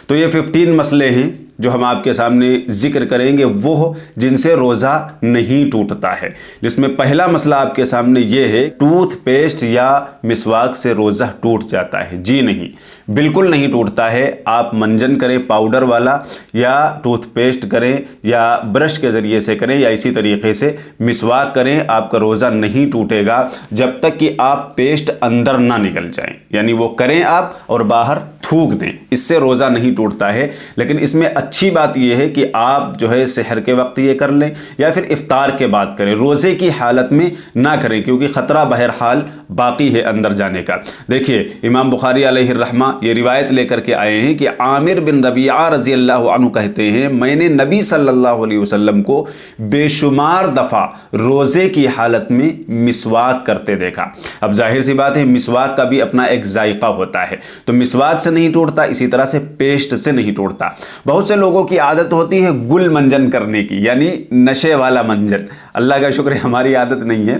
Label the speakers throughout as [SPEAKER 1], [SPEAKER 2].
[SPEAKER 1] تو یہ 15 مسئلے ہیں جو ہم آپ کے سامنے ذکر کریں گے، وہ جن سے روزہ نہیں ٹوٹتا ہے، جس میں پہلا مسئلہ آپ کے سامنے یہ ہے، ٹوتھ پیسٹ یا مسواک سے روزہ ٹوٹ جاتا ہے؟ جی نہیں، بالکل نہیں ٹوٹتا ہے۔ آپ منجن کریں پاؤڈر والا، یا ٹوتھ پیسٹ کریں، یا برش کے ذریعے سے کریں، یا اسی طریقے سے مسواک کریں، آپ کا روزہ نہیں ٹوٹے گا جب تک کہ آپ پیسٹ اندر نہ نکل جائیں، یعنی وہ کریں آپ اور باہر تھوک دیں، اس سے روزہ نہیں ٹوٹتا ہے۔ لیکن اس میں اچھی بات یہ ہے کہ آپ جو ہے سحر کے وقت یہ کر لیں یا پھر افطار کے بعد کریں، روزے کی حالت میں نہ کریں، کیونکہ خطرہ بہرحال باقی ہے اندر جانے کا۔ دیکھیے امام بخاری علیہ الرحمہ یہ روایت لے کر کے آئے ہیں کہ عامر بن ربیعہ رضی اللہ عنہ کہتے ہیں، میں نے نبی صلی اللہ علیہ وسلم کو بے شمار دفعہ روزے کی حالت میں مسواک کرتے دیکھا۔ اب ظاہر سی بات ہے مسواک کا بھی اپنا ایک ذائقہ ہوتا ہے، تو مسواک سے نہیں ٹوٹتا، اسی طرح سے پیسٹ سے نہیں ٹوٹتا۔ بہت سے لوگوں کی عادت ہوتی ہے گل منجن کرنے کی، یعنی نشے والا منجن۔ اللہ کا شکر ہے ہماری عادت نہیں ہے،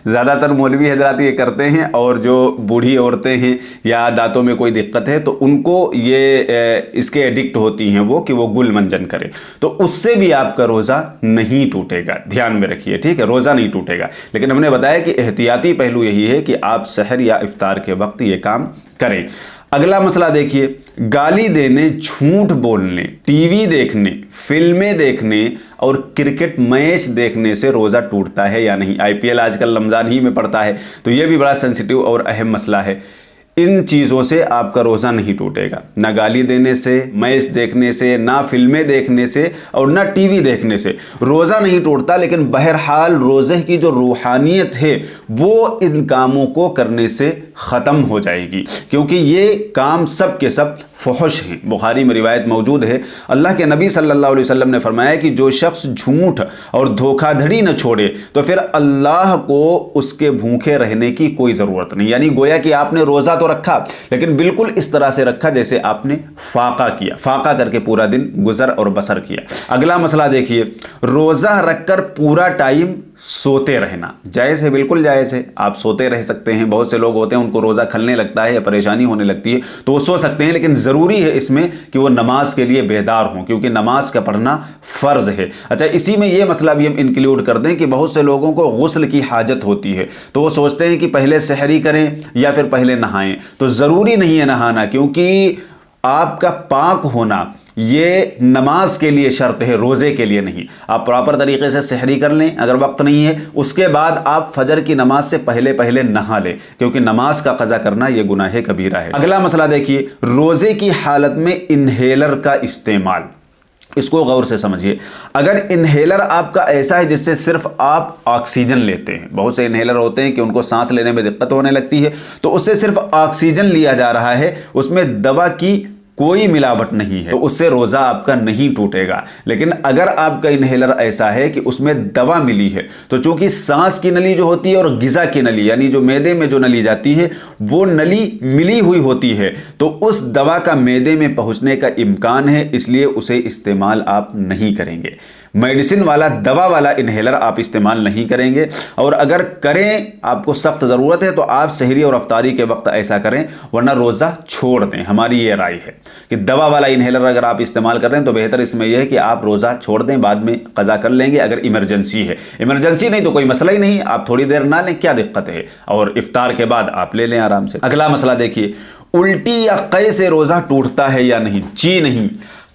[SPEAKER 1] زیادہ تر مولوی حضرات یہ کرتے ہیں، اور جو بوڑھی عورتیں ہیں یا دانتوں میں کوئی دقت ہے تو ان کو یہ اس کے ایڈکٹ ہوتی ہیں وہ، کہ وہ گل منجن کریں، تو اس سے بھی آپ کا روزہ نہیں ٹوٹے گا، دھیان میں رکھیے، ٹھیک ہے، روزہ نہیں ٹوٹے گا۔ لیکن ہم نے بتایا کہ احتیاطی پہلو یہی ہے کہ آپ سحر یا افطار کے وقت یہ کام کریں۔ اگلا مسئلہ دیکھیے، گالی دینے، جھوٹ بولنے، ٹی وی دیکھنے، فلمیں دیکھنے اور کرکٹ میچ دیکھنے سے روزہ ٹوٹتا ہے یا نہیں؟ آئی پی ایل آج کل رمضان ہی میں پڑتا ہے، تو یہ بھی بڑا سینسیٹیو اور اہم مسئلہ ہے۔ ان چیزوں سے آپ کا روزہ نہیں ٹوٹے گا، نہ گالی دینے سے، میچ دیکھنے سے، نہ فلمیں دیکھنے سے، اور نہ ٹی وی دیکھنے سے روزہ نہیں ٹوٹتا۔ لیکن بہرحال روزے کی جو روحانیت ہے وہ ان کاموں کو کرنے سے ختم ہو جائے گی، کیونکہ یہ کام سب کے سب فحش ہیں۔ بخاری میں روایت موجود ہے، اللہ کے نبی صلی اللہ علیہ وسلم نے فرمایا کہ جو شخص جھوٹ اور دھوکہ دھڑی نہ چھوڑے تو پھر اللہ کو اس کے بھوکے رہنے کی کوئی ضرورت نہیں۔ یعنی گویا کہ آپ نے روزہ تو رکھا، لیکن بالکل اس طرح سے رکھا جیسے آپ نے فاقہ کیا، فاقہ کر کے پورا دن گزر اور بسر کیا۔ اگلا مسئلہ دیکھیے، روزہ رکھ کر پورا ٹائم سوتے رہنا جائز ہے؟ بالکل جائز ہے، آپ سوتے رہ سکتے ہیں۔ بہت سے لوگ ہوتے ہیں ان کو روزہ کھلنے لگتا ہے یا پریشانی ہونے لگتی ہے تو وہ سو سکتے ہیں، لیکن ضروری ہے اس میں کہ وہ نماز کے لیے بیدار ہوں، کیونکہ نماز کا پڑھنا فرض ہے۔ اچھا، اسی میں یہ مسئلہ بھی ہم انکلوڈ کر دیں کہ بہت سے لوگوں کو غسل کی حاجت ہوتی ہے، تو وہ سوچتے ہیں کہ پہلے سحری کریں یا پھر پہلے نہائیں، تو ضروری نہیں ہے نہانا، کیونکہ آپ کا پاک ہونا یہ نماز کے لیے شرط ہے، روزے کے لیے نہیں۔ آپ پراپر طریقے سے سحری کر لیں اگر وقت نہیں ہے، اس کے بعد آپ فجر کی نماز سے پہلے نہا لیں، کیونکہ نماز کا قضا کرنا یہ گناہ کبیرہ ہے۔ اگلا مسئلہ دیکھیے، روزے کی حالت میں انہیلر کا استعمال۔ اس کو غور سے سمجھیے، اگر انہیلر آپ کا ایسا ہے جس سے صرف آپ آکسیجن لیتے ہیں، بہت سے انہیلر ہوتے ہیں کہ ان کو سانس لینے میں دقت ہونے لگتی ہے تو اس سے صرف آکسیجن لیا جا رہا ہے، اس میں دوا کی کوئی ملاوٹ نہیں ہے، تو اس سے روزہ آپ کا نہیں ٹوٹے گا۔ لیکن اگر آپ کا انہیلر ایسا ہے کہ اس میں دوا ملی ہے، تو چونکہ سانس کی نلی جو ہوتی ہے اور غذا کی نلی، یعنی جو معدے میں جو نلی جاتی ہے وہ نلی ملی ہوئی ہوتی ہے، تو اس دوا کا معدے میں پہنچنے کا امکان ہے، اس لیے اسے استعمال آپ نہیں کریں گے۔ میڈیسن والا، دوا والا انہیلر آپ استعمال نہیں کریں گے، اور اگر کریں آپ کو سخت ضرورت ہے تو آپ سحری اور افطاری کے وقت ایسا کریں، ورنہ روزہ چھوڑ دیں۔ ہماری یہ رائے ہے کہ دوا والا انہیلر اگر آپ استعمال کر رہے ہیں تو بہتر اس میں یہ ہے کہ آپ روزہ چھوڑ دیں، بعد میں قضا کر لیں گے اگر ایمرجنسی ہے۔ ایمرجنسی نہیں تو کوئی مسئلہ ہی نہیں، آپ تھوڑی دیر نہ لیں، کیا دقت ہے، اور افطار کے بعد آپ لے لیں آرام سے۔ اگلا مسئلہ دیکھیے، الٹی یا قے سے روزہ ٹوٹتا ہے یا نہیں؟ جی نہیں،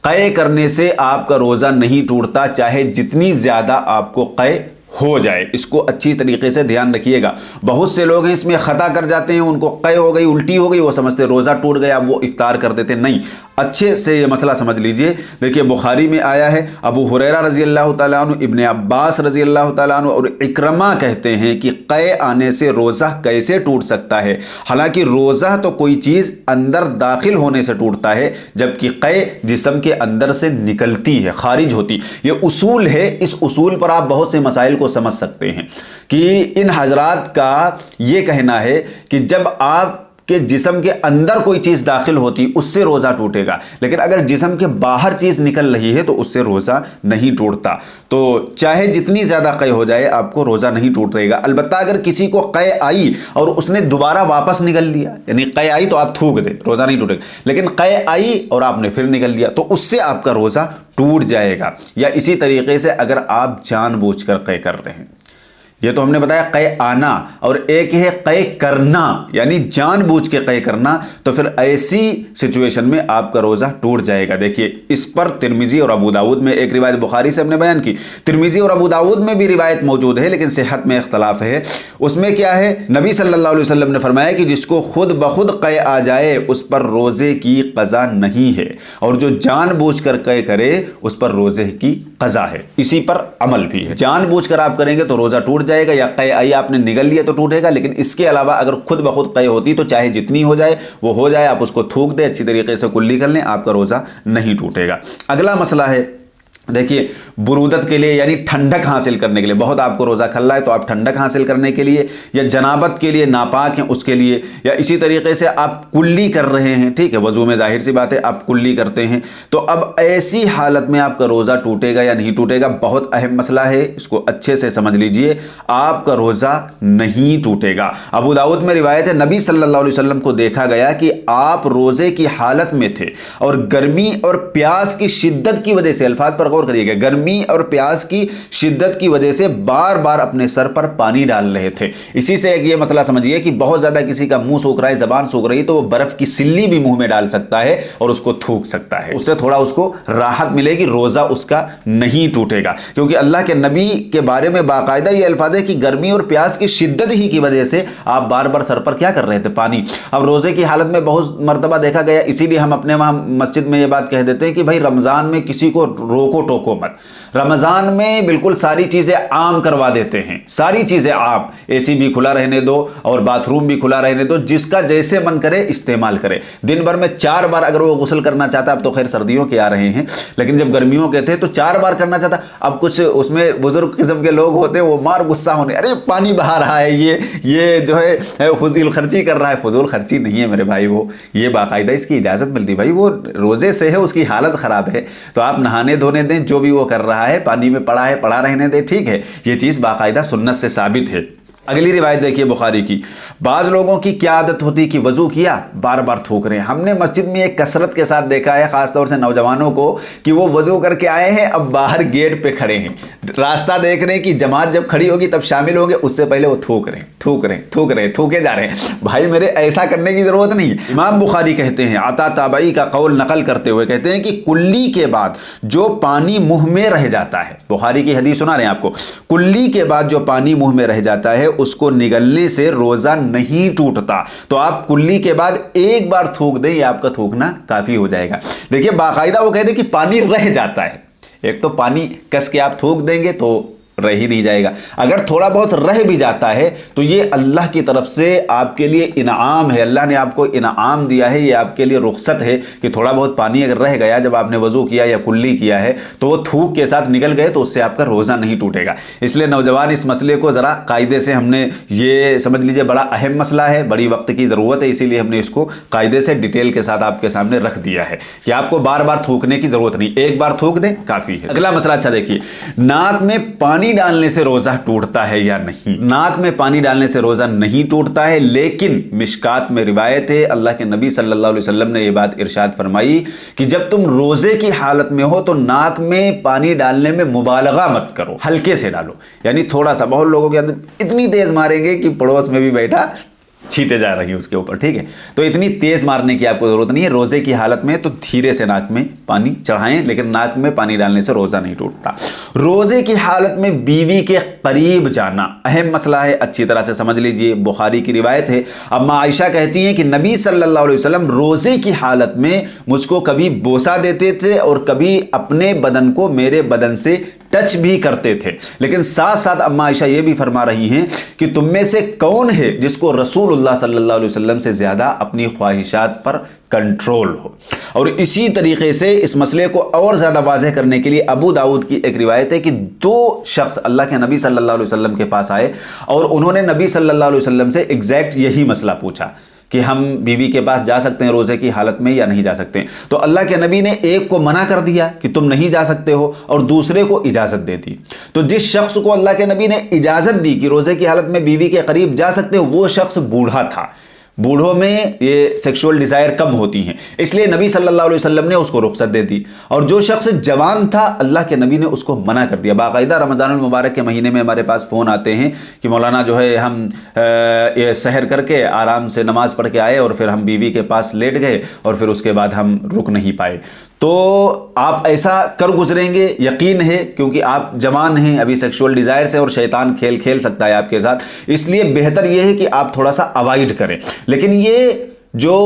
[SPEAKER 1] قے کرنے سے آپ کا روزہ نہیں ٹوٹتا، چاہے جتنی زیادہ آپ کو قے ہو جائے۔ اس کو اچھی طریقے سے دھیان رکھیے گا، بہت سے لوگ ہیں اس میں خطا کر جاتے ہیں، ان کو قے ہو گئی، الٹی ہو گئی، وہ سمجھتے روزہ ٹوٹ گیا، وہ افطار کر دیتے۔ نہیں، اچھے سے یہ مسئلہ سمجھ لیجئے۔ دیکھیے بخاری میں آیا ہے، ابو ہریرہ رضی اللہ تعالیٰ عنہ، ابن عباس رضی اللہ تعالیٰ عنہ اور اکرمہ کہتے ہیں کہ قے آنے سے روزہ کیسے ٹوٹ سکتا ہے؟ حالانکہ روزہ تو کوئی چیز اندر داخل ہونے سے ٹوٹتا ہے، جبکہ قے جسم کے اندر سے نکلتی ہے، خارج ہوتی۔ یہ اصول ہے، اس اصول پر آپ بہت سے مسائل کو سمجھ سکتے ہیں کہ ان حضرات کا یہ کہنا ہے کہ جب آپ کہ جسم کے اندر کوئی چیز داخل ہوتی اس سے روزہ ٹوٹے گا، لیکن اگر جسم کے باہر چیز نکل رہی ہے تو اس سے روزہ نہیں ٹوٹتا۔ تو چاہے جتنی زیادہ قے ہو جائے آپ کو روزہ نہیں ٹوٹ رہے گا۔ البتہ اگر کسی کو قے آئی اور اس نے دوبارہ واپس نکل لیا، یعنی قے آئی تو آپ تھوک دیں، روزہ نہیں ٹوٹے گا، لیکن قے آئی اور آپ نے پھر نکل لیا تو اس سے آپ کا روزہ ٹوٹ جائے گا۔ یا اسی طریقے سے اگر آپ جان بوجھ کر قے کر رہے ہیں، یہ تو ہم نے بتایا قے آنا، اور ایک ہے قے کرنا، یعنی جان بوجھ کے قے کرنا، تو پھر ایسی سچویشن میں آپ کا روزہ ٹوٹ جائے گا۔ دیکھیے اس پر ترمذی اور ابو داؤد میں ایک روایت بخاری سے ہم نے بیان کی، ترمذی اور ابو داؤد میں بھی روایت موجود ہے لیکن صحت میں اختلاف ہے۔ اس میں کیا ہے، نبی صلی اللہ علیہ وسلم نے فرمایا کہ جس کو خود بخود قے آ جائے اس پر روزے کی قضا نہیں ہے، اور جو جان بوجھ کر قے کرے اس پر روزے کی قضا ہے۔ اسی پر عمل بھی ہے، جان بوجھ کر آپ کریں گے تو روزہ ٹوٹ جائے گا، یا قے آئی آپ نے نگل لیا تو ٹوٹے گا، لیکن اس کے علاوہ اگر خود بخود قے ہوتی تو چاہے جتنی ہو جائے وہ ہو جائے، آپ اس کو تھوک دیں، اچھی طریقے سے کلی کر لیں، آپ کا روزہ نہیں ٹوٹے گا۔ اگلا مسئلہ ہے، دیکھیے برودت کے لیے یعنی ٹھنڈک حاصل کرنے کے لیے، بہت آپ کو روزہ کھلا ہے تو آپ ٹھنڈک حاصل کرنے کے لیے، یا جنابت کے لیے ناپاک ہیں اس کے لیے، یا اسی طریقے سے آپ کلی کر رہے ہیں، ٹھیک ہے، وضو میں ظاہر سی بات ہے آپ کلی کرتے ہیں، تو اب ایسی حالت میں آپ کا روزہ ٹوٹے گا یا نہیں ٹوٹے گا، بہت اہم مسئلہ ہے، اس کو اچھے سے سمجھ لیجئے۔ آپ کا روزہ نہیں ٹوٹے گا۔ ابو داؤد میں روایت ہے، نبی صلی اللہ علیہ وسلم کو دیکھا گیا کہ آپ روزے کی حالت میں تھے اور گرمی اور پیاس کی شدت کی وجہ سے، الفاظ پر غور کریے گا، گرمی اور پیاس کی شدت کی وجہ سے بار بار اپنے سر پر پانی ڈال رہے تھے۔ اسی سے ایک یہ مسئلہ سمجھیے کہ بہت زیادہ کسی کا منہ سوکھ رہا ہے، زبان سوکھ رہی ہے، تو وہ برف کی سلی بھی منہ میں ڈال سکتا ہے اور اس کو تھوک سکتا ہے، اس سے تھوڑا اس کو راحت ملے گی، روزہ اس کا نہیں ٹوٹے گا، کیونکہ اللہ کے نبی کے بارے میں باقاعدہ یہ الفاظ ہے کہ گرمی اور پیاس کی شدت ہی کی وجہ سے آپ بار بار سر پر کیا کر رہے تھے، پانی۔ اب روزے کی حالت میں بہت مرتبہ دیکھا گیا، اسی لیے ہم اپنے وہاں مسجد میں یہ بات کہہ دیتے ہیں کہ بھائی رمضان میں کسی کو روکو ٹوکو مت، رمضان میں بالکل ساری چیزیں عام کروا دیتے ہیں، ساری چیزیں عام، اے سی بھی کھلا رہنے دو اور باتھ روم بھی کھلا رہنے دو، جس کا جیسے من کرے استعمال کرے۔ دن بھر میں 4 بار اگر وہ غسل کرنا چاہتا ہے، اب تو خیر سردیوں کے آ رہے ہیں لیکن جب گرمیوں کے تھے تو 4 بار کرنا چاہتا، اب کچھ اس میں بزرگ قسم کے لوگ ہوتے ہیں وہ مار غصہ ہونے، ارے پانی بہا رہا ہے، یہ جو ہے فضول خرچی کر رہا ہے۔ فضول خرچی نہیں ہے میرے بھائی، وہ یہ باقاعدہ اس کی اجازت ملتی، بھائی وہ روزے سے ہے، اس کی حالت خراب ہے تو آپ نہانے دھونے دیں، جو بھی وہ کر رہا ہے، پانی میں پڑا ہے پڑا رہنے دیں، ٹھیک ہے، یہ چیز باقاعدہ سنت سے ثابت ہے۔ اگلی روایت دیکھیے بخاری کی، بعض لوگوں کی کیا عادت ہوتی کہ وضو کیا بار بار تھوک رہے ہیں۔ ہم نے مسجد میں ایک کثرت کے ساتھ دیکھا ہے، خاص طور سے نوجوانوں کو، کہ وہ وضو کر کے آئے ہیں، اب باہر گیٹ پہ کھڑے ہیں، راستہ دیکھ رہے ہیں کہ جماعت جب کھڑی ہوگی تب شامل ہوں گے، اس سے پہلے وہ تھوکے جا رہے ہیں۔ بھائی میرے ایسا کرنے کی ضرورت نہیں ہے۔ امام بخاری کہتے ہیں، عطا تابعی کا قول نقل کرتے ہوئے کہتے ہیں کہ کلی کے بعد جو پانی منہ میں رہ جاتا ہے، بخاری کی حدیث سنا رہے ہیں آپ کو، کلی کے بعد جو پانی منہ میں رہ جاتا ہے اس کو نگلنے سے روزہ نہیں ٹوٹتا، تو آپ کلی کے بعد ایک بار تھوک دیں، یہ آپ کا تھوکنا کافی ہو جائے گا۔ دیکھیے باقاعدہ وہ کہتے ہیں کہ پانی رہ جاتا ہے، ایک تو پانی کس کے آپ تھوک دیں گے تو رہ ہی نہیں جائے گا، اگر تھوڑا بہت رہ بھی جاتا ہے تو یہ اللہ کی طرف سے آپ کے لیے انعام ہے، اللہ نے آپ کو انعام دیا ہے، یہ آپ کے لیے رخصت ہے کہ تھوڑا بہت پانی اگر رہ گیا جب آپ نے وضو کیا یا کلی کیا ہے تو وہ تھوک کے ساتھ نکل گئے تو اس سے آپ کا روزہ نہیں ٹوٹے گا۔ اس لیے نوجوان اس مسئلے کو ذرا قاعدے سے، ہم نے یہ سمجھ لیجئے بڑا اہم مسئلہ ہے، بڑی وقت کی ضرورت ہے، اسی لیے ہم نے اس کو قاعدے سے ڈیٹیل کے ساتھ آپ کے سامنے رکھ دیا ہے کہ آپ کو بار بار تھوکنے کی ضرورت نہیں، ایک بار تھوک دیں کافی ہے۔ اگلا مسئلہ اچھا دیکھیے، ناک میں پانی ڈالنے سے روزہ ٹوٹتا ہے یا نہیں؟ ناک میں پانی ڈالنے سے روزہ نہیں ٹوٹتا ہے، لیکن مشکات میں روایت ہے، اللہ کے نبی صلی اللہ علیہ وسلم نے یہ بات ارشاد فرمائی کہ جب تم روزے کی حالت میں ہو تو ناک میں پانی ڈالنے میں مبالغہ مت کرو، ہلکے سے ڈالو، یعنی تھوڑا سا، بہت لوگوں کے اندر اتنی تیز ماریں گے کہ پڑوس میں بھی بیٹھا چھینٹے جا رہی ہیں اس کے اوپر، ٹھیک ہے، تو اتنی تیز مارنے کی آپ کو ضرورت نہیں ہے۔ روزے کی حالت میں تو دھیرے سے ناک میں پانی چڑھائیں، لیکن ناک میں پانی ڈالنے سے روزہ نہیں ٹوٹتا۔ روزے کی حالت میں بیوی کے قریب جانا اہم مسئلہ ہے، اچھی طرح سے سمجھ لیجئے، بخاری کی روایت ہے، اما عائشہ کہتی ہیں کہ نبی صلی اللہ علیہ وسلم روزے کی حالت میں مجھ کو کبھی بوسہ دیتے تھے اور کبھی اپنے بدن کو میرے بدن سے ٹچ بھی کرتے تھے، لیکن ساتھ ساتھ اما عائشہ یہ بھی فرما رہی ہیں کہ تم میں سے کون ہے جس کو رسول اللہ صلی اللہ علیہ وسلم سے زیادہ اپنی خواہشات پر کنٹرول ہو۔ اور اسی طریقے سے اس مسئلے کو اور زیادہ واضح کرنے کے لیے ابو داؤد کی ایک روایت ہے کہ 2 شخص اللہ کے نبی صلی اللہ علیہ وسلم کے پاس آئے اور انہوں نے نبی صلی اللہ علیہ وسلم سے ایگزیکٹ یہی مسئلہ پوچھا کہ ہم بیوی کے پاس جا سکتے ہیں روزے کی حالت میں یا نہیں جا سکتے ہیں. تو اللہ کے نبی نے ایک کو منع کر دیا کہ تم نہیں جا سکتے ہو اور دوسرے کو اجازت دے دی. تو جس شخص کو اللہ کے نبی نے اجازت دی کہ روزے کی حالت میں بیوی کے قریب جا سکتے ہو وہ شخص بوڑھا تھا. بوڑھوں میں یہ سیکشول ڈیزائر کم ہوتی ہیں، اس لیے نبی صلی اللہ علیہ وسلم نے اس کو رخصت دے دی. اور جو شخص جوان تھا اللہ کے نبی نے اس کو منع کر دیا. باقاعدہ رمضان المبارک کے مہینے میں ہمارے پاس فون آتے ہیں کہ مولانا جو ہے ہم یہ سحر کر کے آرام سے نماز پڑھ کے آئے اور پھر ہم بیوی کے پاس لیٹ گئے اور پھر اس کے بعد ہم رک نہیں پائے. تو آپ ایسا کر گزریں گے یقین ہے، کیونکہ آپ جوان ہیں ابھی سیکشول ڈیزائر سے اور شیطان کھیل سکتا ہے آپ کے ساتھ. اس لیے بہتر یہ ہے کہ آپ تھوڑا سا اوائڈ کریں. لیکن یہ جو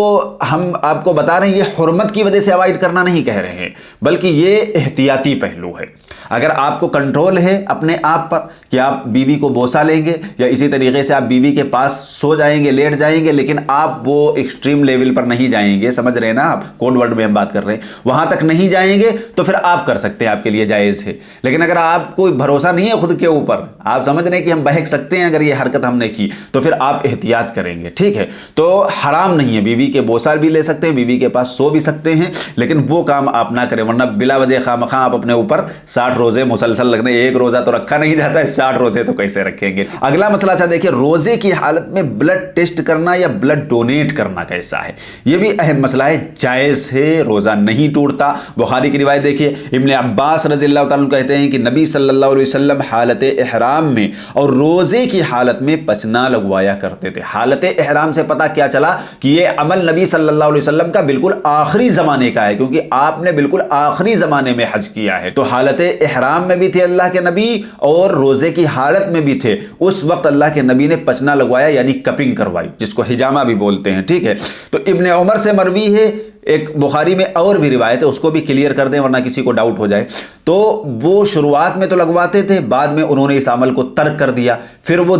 [SPEAKER 1] ہم آپ کو بتا رہے ہیں یہ حرمت کی وجہ سے اوائڈ کرنا نہیں کہہ رہے ہیں، بلکہ یہ احتیاطی پہلو ہے. اگر آپ کو کنٹرول ہے اپنے آپ پر کہ آپ بیوی کو بوسہ لیں گے یا اسی طریقے سے آپ بیوی کے پاس سو جائیں گے، لیٹ جائیں گے، لیکن آپ وہ ایکسٹریم لیول پر نہیں جائیں گے، سمجھ رہے ہیں نا آپ، کوڈ ورڈ میں ہم بات کر رہے ہیں، وہاں تک نہیں جائیں گے تو پھر آپ کر سکتے ہیں، آپ کے لیے جائز ہے. لیکن اگر آپ کو بھروسہ نہیں ہے خود کے اوپر، آپ سمجھ رہے ہیں کہ ہم بہک سکتے ہیں اگر یہ حرکت ہم نے کی، تو پھر آپ احتیاط کریں گے. ٹھیک ہے، تو حرام نہیں ہے، بیوی کے بوسہ بھی لے سکتے ہیں، بیوی کے پاس سو بھی سکتے ہیں، لیکن وہ کام آپ نہ کریں، ورنہ بلا وجہ خواہ آپ اپنے اوپر 60 روزے مسلسل لگنے. ایک روزہ تو رکھا نہیں جاتا ہے، 60 روزے تو کیسے رکھیں گے. اگلا مسئلہ اچھا دیکھیں، روزے کی حالت میں بلڈ ٹیسٹ کرنا یا بلڈ ڈونیٹ کرنا کیسا ہے. یہ بھی اہم مسئلہ ہے. جائز ہے، روزہ نہیں ٹوٹتا. بخاری کی روایت دیکھیے، ابن عباس رضی اللہ تعالیٰ عنہ کہتے ہیں کہ نبی صلی اللہ علیہ وسلم حالت احرام میں اور روزے کی حالت میں پچنا لگوایا کرتے تھے. حالت احرام سے پتہ کیا چلا کہ یہ عمل نبی صلی اللہ علیہ وسلم کا بالکل آخری زمانے کا ہے، کیونکہ آپ نے بالکل آخری زمانے میں حج کیا ہے. تو حالت احرام میں بھی تھے اللہ کے نبی اور روزے کی حالت میں بھی تھے. اس وقت اللہ کے نبی نے پچنا لگوایا یعنی کپنگ کروائی، جس کو حجامہ بھی بولتے ہیں. ٹھیک ہے، تو ابن عمر سے مروی ہے، ایک بخاری میں اور بھی روایت ہے، اس کو بھی کلیئر کر دیں ورنہ کسی کو ڈاؤٹ ہو جائے. تو وہ شروعات میں تو لگواتے تھے، بعد میں انہوں نے اس عمل کو ترک کر دیا، پھر وہ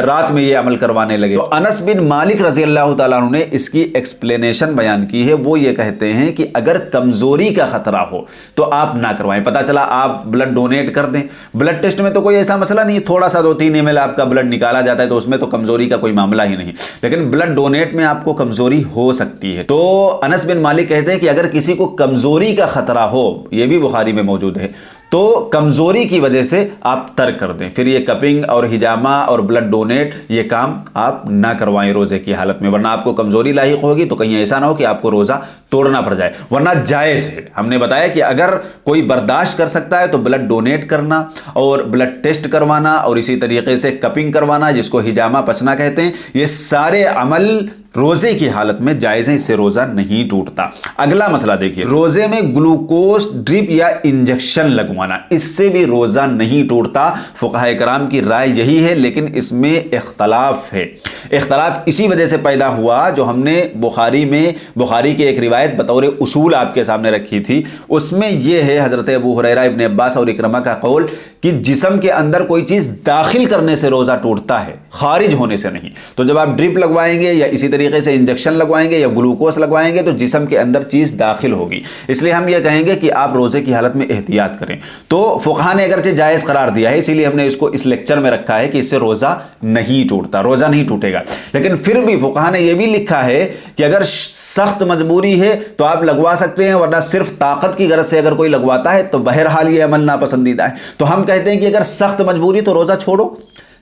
[SPEAKER 1] رات میں یہ عمل کروانے لگے. تو انس بن مالک رضی اللہ تعالیٰ عنہ نے اس کی ایکسپلینیشن بیان کی ہے. وہ یہ کہتے ہیں کہ اگر کمزوری کا خطرہ ہو تو آپ نہ کروائیں. پتہ چلا آپ بلڈ ڈونیٹ کر دیں، بلڈ ٹیسٹ میں تو کوئی ایسا مسئلہ نہیں، تھوڑا سا 2-3 ml آپ کا بلڈ نکالا جاتا ہے تو اس میں تو کمزوری کا کوئی معاملہ ہی نہیں. لیکن بلڈ ڈونیٹ میں آپ کو کمزوری ہو سکتی ہے. تو انس بن مالک کہتے ہیں کہ اگر کسی کو کمزوری کا خطرہ ہو، یہ بھی بخاری میں موجود ہے، تو کمزوری کی وجہ سے آپ ترک کر دیں. پھر یہ کپنگ اور حجامہ اور بلڈ ڈونیٹ یہ کام آپ نہ کروائیں روزے کی حالت میں، ورنہ آپ کو کمزوری لاحق ہوگی تو کہیں ایسا نہ ہو کہ آپ کو روزہ توڑنا پڑ جائے. ورنہ جائز ہے. ہم نے بتایا کہ اگر کوئی برداشت کر سکتا ہے تو بلڈ ڈونیٹ کرنا اور بلڈ ٹیسٹ کروانا اور اسی طریقے سے کپنگ کروانا، جس کو حجامہ پچنا کہتے ہیں، یہ سارے عمل روزے کی حالت میں جائز ہیں، اس سے روزہ نہیں ٹوٹتا. اگلا مسئلہ دیکھیے، روزے میں گلوکوز ڈرپ یا انجیکشن لگوانا، اس سے بھی روزہ نہیں ٹوٹتا. فقہاء کرام کی رائے یہی ہے، لیکن اس میں اختلاف ہے. اختلاف اسی وجہ سے پیدا ہوا جو ہم نے بخاری کی ایک روایت بطور اصول آپ کے سامنے رکھی تھی. اس میں یہ ہے حضرت ابو ہریرہ، ابن عباس اور اکرمہ کا قول کہ جسم کے اندر کوئی چیز داخل کرنے سے روزہ ٹوٹتا ہے، خارج ہونے سے نہیں. تو جب آپ ڈرپ لگوائیں گے یا اسی طریقے سے انجیکشن لگوائیں گے یا گلوکوز لگوائیں گے تو جسم کے اندر چیز داخل ہوگی. اس لیے ہم یہ کہیں گے کہ آپ روزے کی حالت میں احتیاط کریں. تو فقہاء نے اگرچہ جائز قرار دیا ہے، اسی لیے ہم نے اس کو اس لیکچر میں رکھا ہے کہ اس سے روزہ نہیں ٹوٹتا، روزہ نہیں ٹوٹے گا. لیکن پھر بھی فقہاء نے یہ بھی لکھا ہے کہ اگر سخت مجبوری ہے تو آپ لگوا سکتے ہیں، ورنہ صرف طاقت کی غرض سے اگر کوئی لگواتا ہے تو بہرحال یہ عمل ناپسندیدہ ہے. تو ہم کہتے ہیں کہ اگر سخت مجبوری تو روزہ چھوڑو.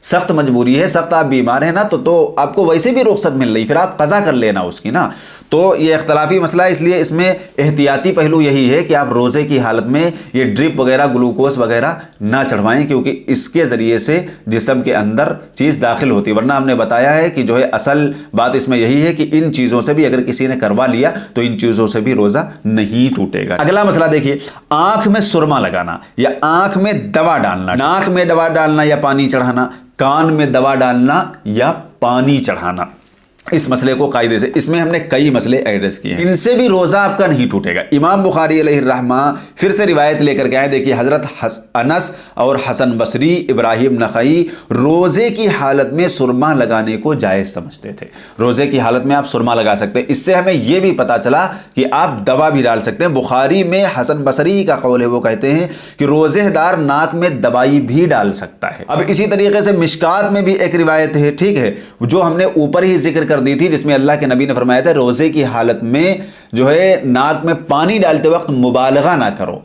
[SPEAKER 1] سخت مجبوری ہے، سخت آپ بیمار ہیں نا، تو آپ کو ویسے بھی رخصت مل رہی، پھر آپ قضا کر لینا اس کی نا. تو یہ اختلافی مسئلہ ہے، اس لیے اس میں احتیاطی پہلو یہی ہے کہ آپ روزے کی حالت میں یہ ڈرپ وغیرہ گلوکوز وغیرہ نہ چڑھوائیں، کیونکہ اس کے ذریعے سے جسم کے اندر چیز داخل ہوتی ہے. ورنہ ہم نے بتایا ہے کہ جو ہے اصل بات اس میں یہی ہے کہ ان چیزوں سے بھی اگر کسی نے کروا لیا تو ان چیزوں سے بھی روزہ نہیں ٹوٹے گا. اگلا مسئلہ دیکھیے، آنکھ میں سرما لگانا یا آنکھ میں دوا ڈالنا. ناک میں دوا ڈالنا یا پانی چڑھانا، کان میں دوا ڈالنا یا پانی چڑھانا. اس مسئلے کو قاعدے سے، اس میں ہم نے کئی مسئلے ایڈریس کیے ہیں، ان سے بھی روزہ آپ کا نہیں ٹوٹے گا. امام بخاری علیہ الرحمہ پھر سے روایت لے کر کے آئے. دیکھیے حضرت انس اور حسن بصری، ابراہیم نخعی روزے کی حالت میں سرما لگانے کو جائز سمجھتے تھے. روزے کی حالت میں آپ سرما لگا سکتے ہیں. اس سے ہمیں یہ بھی پتا چلا کہ آپ دوا بھی ڈال سکتے ہیں. بخاری میں حسن بصری کا قول ہے، وہ کہتے ہیں کہ روزے دار ناک میں دوائی بھی ڈال سکتا ہے. اب اسی طریقے سے مشکات میں بھی ایک روایت ہے، ٹھیک ہے، جو ہم نے اوپر ہی ذکر کر کر دی تھی جس میں اللہ کے نبی نے فرمایا تھا روزے کی حالت میں جو ہے ناک میں پانی ڈالتے وقت مبالغہ نہ کرو،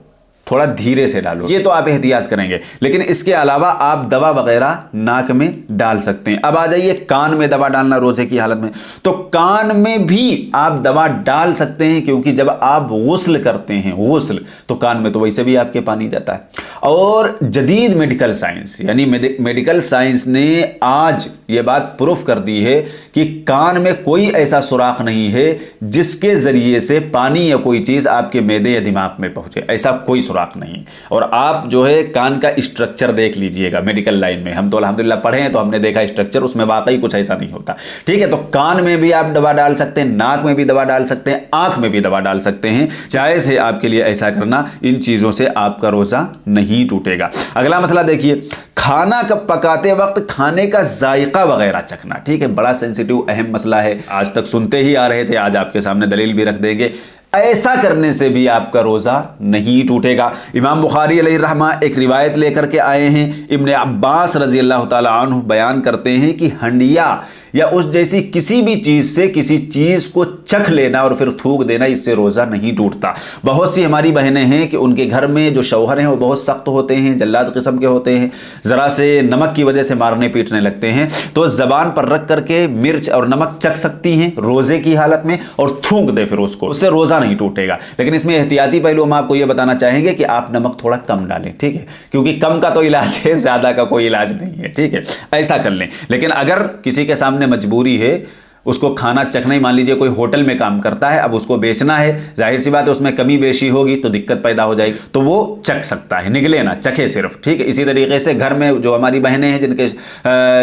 [SPEAKER 1] تھوڑا دھیرے سے ڈالو، یہ تو آپ احتیاط کریں گے۔ لیکن اس کے علاوہ آپ دوا وغیرہ ناک میں ڈال سکتے ہیں۔ اب آ جائیے کان میں دوا ڈالنا روزے کی حالت میں، تو کان میں بھی آپ دوا ڈال سکتے ہیں، کیونکہ جب آپ غسل کرتے ہیں غسل تو کان میں تو ویسے بھی آپ کے پانی جاتا ہے۔ اور جدید میڈیکل سائنس یعنی میڈیکل سائنس نے آج یہ بات پروف کر دی ہے کہ کان میں کوئی ایسا سوراخ نہیں ہے جس کے ذریعے سے پانی یا کوئی چیز آپ کے معدے یا دماغ میں پہنچے، ایسا کوئی سوراخ نہیں۔ اور آپ جو ہے کان کا اسٹرکچر دیکھ لیجئے گا میڈیکل لائن میں، ہم تو الحمدللہ پڑھے ہیں تو ہم نے دیکھا اسٹرکچر، اس میں واقعی کچھ ایسا نہیں ہوتا، ٹھیک ہے۔ تو کان میں بھی آپ دوا ڈال سکتے ہیں، ناک میں بھی دوا ڈال سکتے ہیں، آنکھ میں بھی دوا ڈال سکتے ہیں، جائز ہے آپ کے لیے ایسا کرنا۔ ان چیزوں سے آپ کا روزہ نہیں ٹوٹے گا۔ اگلا مسئلہ دیکھیے، کھانا پکاتے وقت کھانے کا ذائقہ وغیرہ چکھنا، ٹھیک ہے، بڑا سینسیٹیو اہم مسئلہ ہے، آج تک سنتے ہی آ رہے تھے، آج آپ کے سامنے دلیل بھی رکھ دیں گے۔ ایسا کرنے سے بھی آپ کا روزہ نہیں ٹوٹے گا۔ امام بخاری علیہ الرحمہ ایک روایت لے کر کے آئے ہیں، ابن عباس رضی اللہ تعالی عنہ بیان کرتے ہیں کہ ہنڈیا یا اس جیسی کسی بھی چیز سے کسی چیز کو چکھ لینا اور پھر تھوک دینا، اس سے روزہ نہیں ٹوٹتا۔ بہت سی ہماری بہنیں ہیں کہ ان کے گھر میں جو شوہر ہیں وہ بہت سخت ہوتے ہیں، جلاد قسم کے ہوتے ہیں، ذرا سے نمک کی وجہ سے مارنے پیٹنے لگتے ہیں، تو زبان پر رکھ کر کے مرچ اور نمک چکھ سکتی ہیں روزے کی حالت میں اور تھوک دے پھر اس کو، اس سے روزہ نہیں ٹوٹے گا۔ لیکن اس میں احتیاطی پہلو ہم آپ کو یہ بتانا چاہیں گے کہ آپ نمک تھوڑا کم ڈالیں، ٹھیک ہے، کیونکہ کم کا تو علاج ہے، زیادہ کا کوئی علاج نہیں ہے، ٹھیک ہے، ایسا کر لیں۔ لیکن اگر کسی کے سامنے مجبوری ہے، اس کو کھانا چکھنا ہی، مان لیجئے کوئی ہوٹل میں کام کرتا ہے، اب اس کو بیچنا ہے، ظاہر سی بات ہے اس میں کمی بیشی ہوگی تو دقت پیدا ہو جائے گی، تو وہ چکھ سکتا ہے، نگلے نہ، چکھے صرف، ٹھیک ہے۔ اسی طریقے سے گھر میں جو ہماری بہنیں ہیں جن کے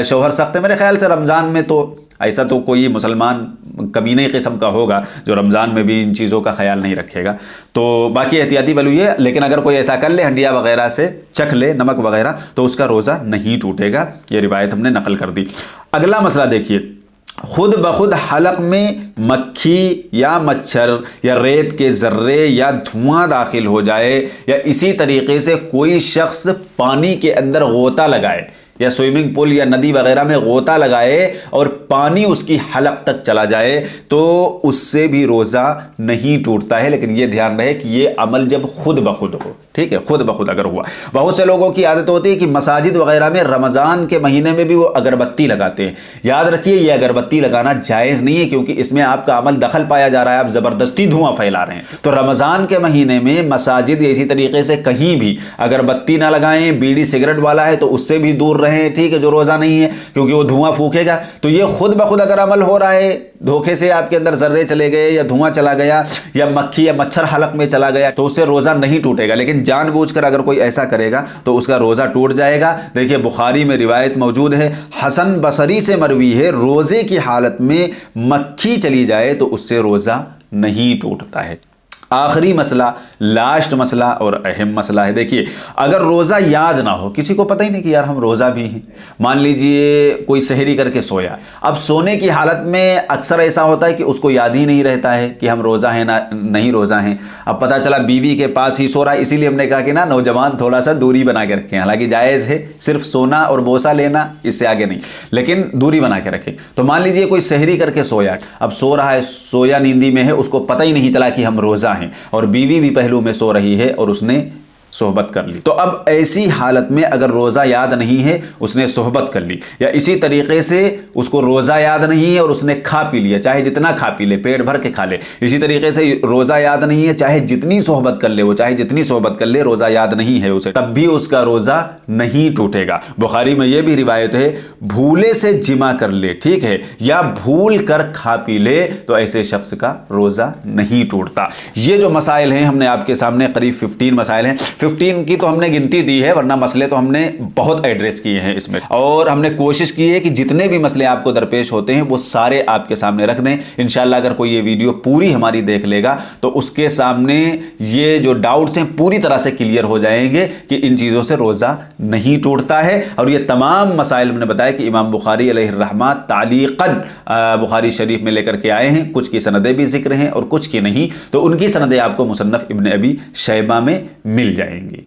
[SPEAKER 1] شوہر سخت ہیں، میرے خیال سے رمضان میں تو ایسا تو کوئی مسلمان کمینے قسم کا ہوگا جو رمضان میں بھی ان چیزوں کا خیال نہیں رکھے گا، تو باقی احتیاطی پہلو یہ۔ لیکن اگر کوئی ایسا کر لے، ہنڈیا وغیرہ سے چکھ لے نمک وغیرہ، تو اس کا روزہ نہیں ٹوٹے گا، یہ روایت ہم نے نقل کر دی۔ اگلا مسئلہ دیکھیے، خود بخود حلق میں مکھی یا مچھر یا ریت کے ذرے یا دھواں داخل ہو جائے، یا اسی طریقے سے کوئی شخص پانی کے اندر غوطہ لگائے یا سوئمنگ پول یا ندی وغیرہ میں غوطہ لگائے اور پانی اس کی حلق تک چلا جائے، تو اس سے بھی روزہ نہیں ٹوٹتا ہے۔ لیکن یہ دھیان رہے کہ یہ عمل جب خود بخود ہو، ٹھیک ہے، خود بخود اگر ہوا۔ بہت سے لوگوں کی عادت ہوتی ہے کہ مساجد وغیرہ میں رمضان کے مہینے میں بھی وہ اگربتی لگاتے ہیں۔ یاد رکھیے یہ اگربتی لگانا جائز نہیں ہے، کیونکہ اس میں آپ کا عمل دخل پایا جا رہا ہے، آپ زبردستی دھواں پھیلا رہے ہیں۔ تو رمضان کے مہینے میں مساجد یا اسی طریقے سے کہیں بھی اگربتی نہ لگائیں، بیڑی سگریٹ والا ہے تو اس سے بھی دور رہیں، ٹھیک ہے، جو روزہ نہیں ہے، کیونکہ وہ دھواں پھونکے گا۔ تو یہ خود بخود اگر عمل ہو رہا ہے، دھوکے سے آپ کے اندر ذرے چلے گئے یا دھواں چلا گیا یا مکھی یا مچھر حلق میں چلا گیا، تو اس سے روزہ نہیں ٹوٹے گا۔ لیکن جان بوجھ کر اگر کوئی ایسا کرے گا تو اس کا روزہ ٹوٹ جائے گا۔ دیکھیے بخاری میں روایت موجود ہے، حسن بصری سے مروی ہے، روزے کی حالت میں مکھی چلی جائے تو اس سے روزہ نہیں ٹوٹتا ہے۔ آخری مسئلہ، لاسٹ مسئلہ اور اہم مسئلہ ہے۔ دیکھیے اگر روزہ یاد نہ ہو، کسی کو پتہ ہی نہیں کہ یار ہم روزہ بھی ہیں، مان لیجئے کوئی سحری کر کے سویا، اب سونے کی حالت میں اکثر ایسا ہوتا ہے کہ اس کو یاد ہی نہیں رہتا ہے کہ ہم روزہ ہیں نہیں روزہ ہیں، اب پتہ چلا بیوی کے پاس ہی سو رہا ہے۔ اسی لیے ہم نے کہا کہ نا نوجوان تھوڑا سا دوری بنا کے رکھیں، حالانکہ جائز ہے صرف سونا اور بوسہ لینا، اس سے آگے نہیں، لیکن دوری بنا کے رکھیں۔ تو مان لیجئے کوئی سحری کر کے سویا، اب سو رہا ہے، سویا نیندی میں ہے، اس کو پتہ ہی نہیں چلا کہ ہم روزہ ہیں، اور بیوی بھی پہلو میں سو رہی ہے اور اس نے صحبت کر لی، تو اب ایسی حالت میں اگر روزہ یاد نہیں ہے، اس نے صحبت کر لی، یا اسی طریقے سے اس کو روزہ یاد نہیں ہے اور اس نے کھا پی لیا، چاہے جتنا کھا پی لے، پیٹ بھر کے کھا لے، اسی طریقے سے روزہ یاد نہیں ہے، چاہے جتنی صحبت کر لے، وہ چاہے جتنی صحبت کر لے، روزہ یاد نہیں ہے اسے، تب بھی اس کا روزہ نہیں ٹوٹے گا۔ بخاری میں یہ بھی روایت ہے، بھولے سے جمع کر لے، ٹھیک ہے، یا بھول کر کھا پی لے، تو ایسے شخص کا روزہ نہیں ٹوٹتا۔ یہ جو مسائل ہیں ہم نے آپ کے سامنے قریب 15 مسائل ہیں، 15 کی تو ہم نے گنتی دی ہے، ورنہ مسئلے تو ہم نے بہت ایڈریس کیے ہیں اس میں، اور ہم نے کوشش کی ہے کہ جتنے بھی مسئلے آپ کو درپیش ہوتے ہیں وہ سارے آپ کے سامنے رکھ دیں۔ انشاءاللہ اگر کوئی یہ ویڈیو پوری ہماری دیکھ لے گا تو اس کے سامنے یہ جو ڈاؤٹس ہیں پوری طرح سے کلیئر ہو جائیں گے کہ ان چیزوں سے روزہ نہیں ٹوٹتا ہے۔ اور یہ تمام مسائل ہم نے بتایا کہ امام بخاری علیہ الرحمہ تعلیقاً بخاری شریف میں لے کر کے آئے ہیں، کچھ کی سندیں بھی ذکر ہیں اور کچھ کی نہیں، تو ان کی سندیں آپ کو مصنف ابن ابی شیبہ میں مل جائیں گی۔